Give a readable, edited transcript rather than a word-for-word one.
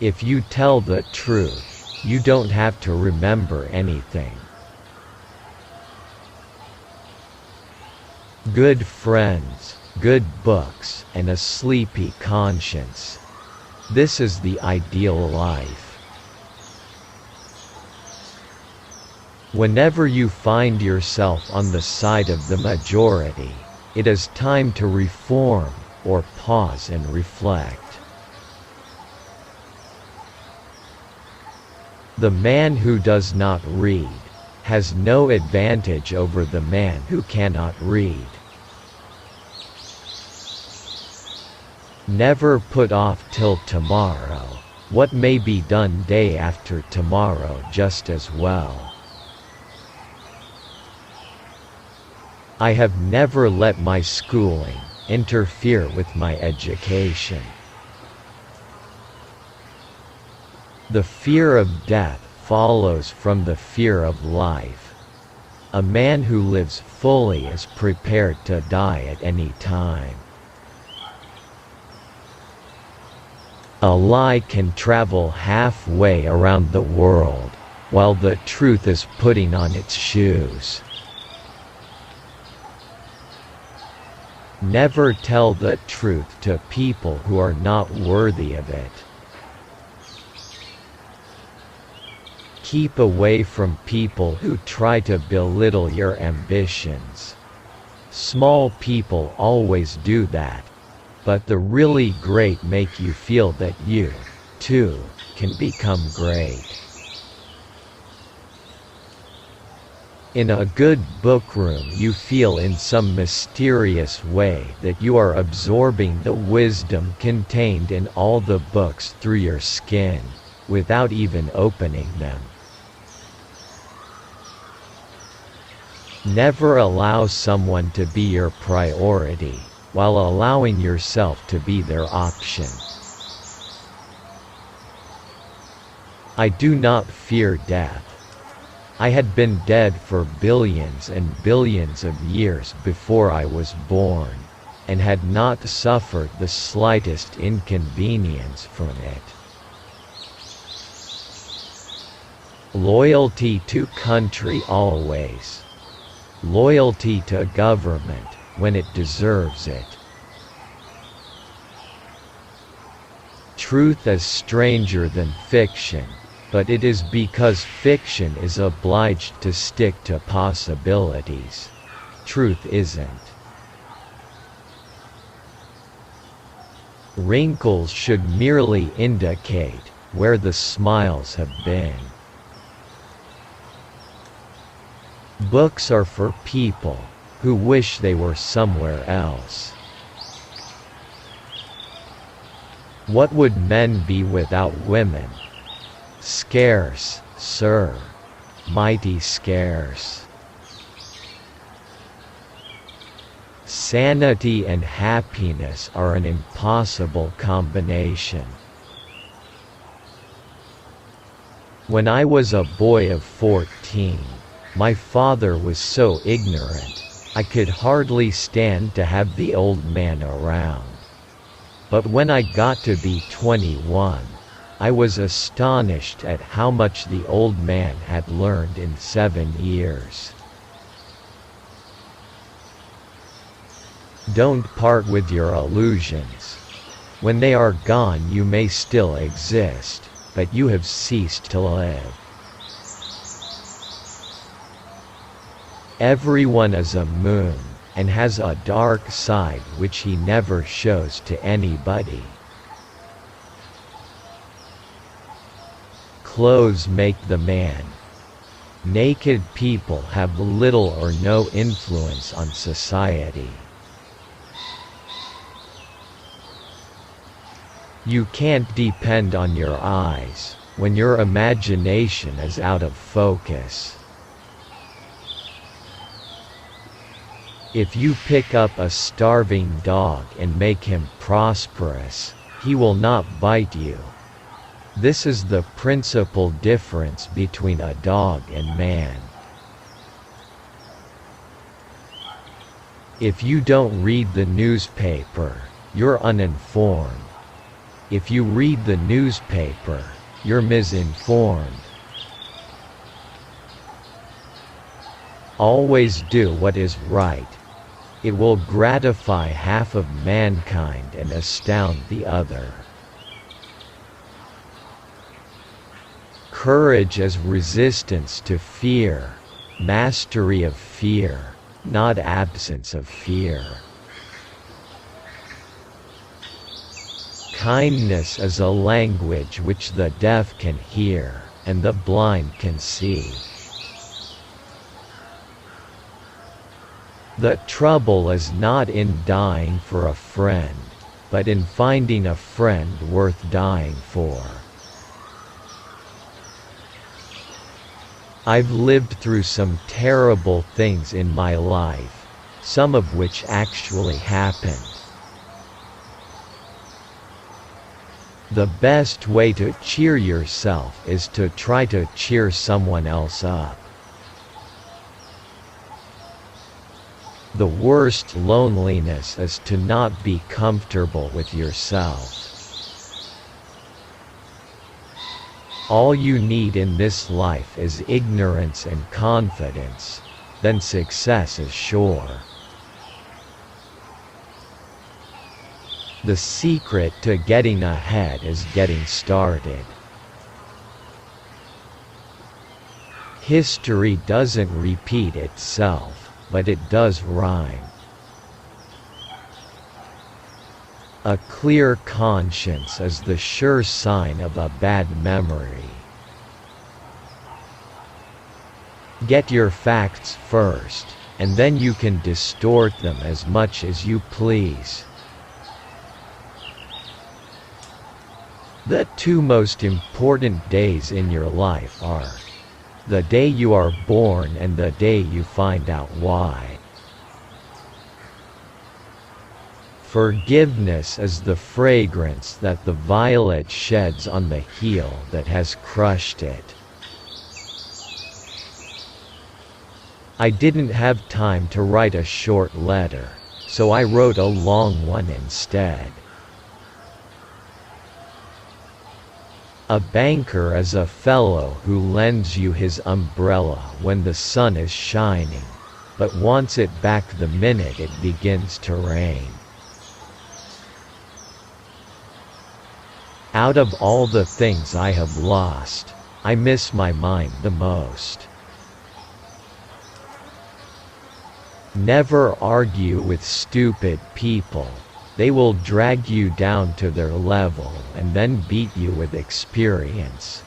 If you tell the truth, you don't have to remember anything. Good friends, good books, and a sleepy conscience. This is the ideal life. Whenever you find yourself on the side of the majority, it is time to reform, or pause and reflect. The man who does not read has no advantage over the man who cannot read. Never put off till tomorrow what may be done day after tomorrow just as well. I have never let my schooling interfere with my education. The fear of death follows from the fear of life. A man who lives fully is prepared to die at any time. A lie can travel halfway around the world, while the truth is putting on its shoes. Never tell the truth to people who are not worthy of it. Keep away from people who try to belittle your ambitions. Small people always do that, but the really great make you feel that you, too, can become great. In a good bookroom you feel in some mysterious way that you are absorbing the wisdom contained in all the books through your skin, without even opening them. Never allow someone to be your priority, while allowing yourself to be their option. I do not fear death. I had been dead for billions and billions of years before I was born, and had not suffered the slightest inconvenience from it. Loyalty to country always. Loyalty to government when it deserves it. Truth is stranger than fiction, but it is because fiction is obliged to stick to possibilities. Truth isn't. Wrinkles should merely indicate where the smiles have been. Books are for people who wish they were somewhere else. What would men be without women? Scarce, sir. Mighty scarce. Sanity and happiness are an impossible combination. When I was a boy of 14, my father was so ignorant, I could hardly stand to have the old man around. But when I got to be 21, I was astonished at how much the old man had learned in 7 years. Don't part with your illusions. When they are gone you may still exist, but you have ceased to live. Everyone is a moon, and has a dark side which he never shows to anybody. Clothes make the man. Naked people have little or no influence on society. You can't depend on your eyes when your imagination is out of focus. If you pick up a starving dog and make him prosperous, he will not bite you. This is the principal difference between a dog and man. If you don't read the newspaper, you're uninformed. If you read the newspaper, you're misinformed. Always do what is right. It will gratify half of mankind and astound the other. Courage is resistance to fear, mastery of fear, not absence of fear. Kindness is a language which the deaf can hear, and the blind can see. The trouble is not in dying for a friend, but in finding a friend worth dying for. I've lived through some terrible things in my life, some of which actually happened. The best way to cheer yourself is to try to cheer someone else up. The worst loneliness is to not be comfortable with yourself. All you need in this life is ignorance and confidence, then success is sure. The secret to getting ahead is getting started. History doesn't repeat itself, but it does rhyme. A clear conscience is the sure sign of a bad memory. Get your facts first, and then you can distort them as much as you please. The two most important days in your life are the day you are born and the day you find out why. Forgiveness is the fragrance that the violet sheds on the heel that has crushed it. I didn't have time to write a short letter, so I wrote a long one instead. A banker is a fellow who lends you his umbrella when the sun is shining, but wants it back the minute it begins to rain. Out of all the things I have lost, I miss my mind the most. Never argue with stupid people. They will drag you down to their level and then beat you with experience.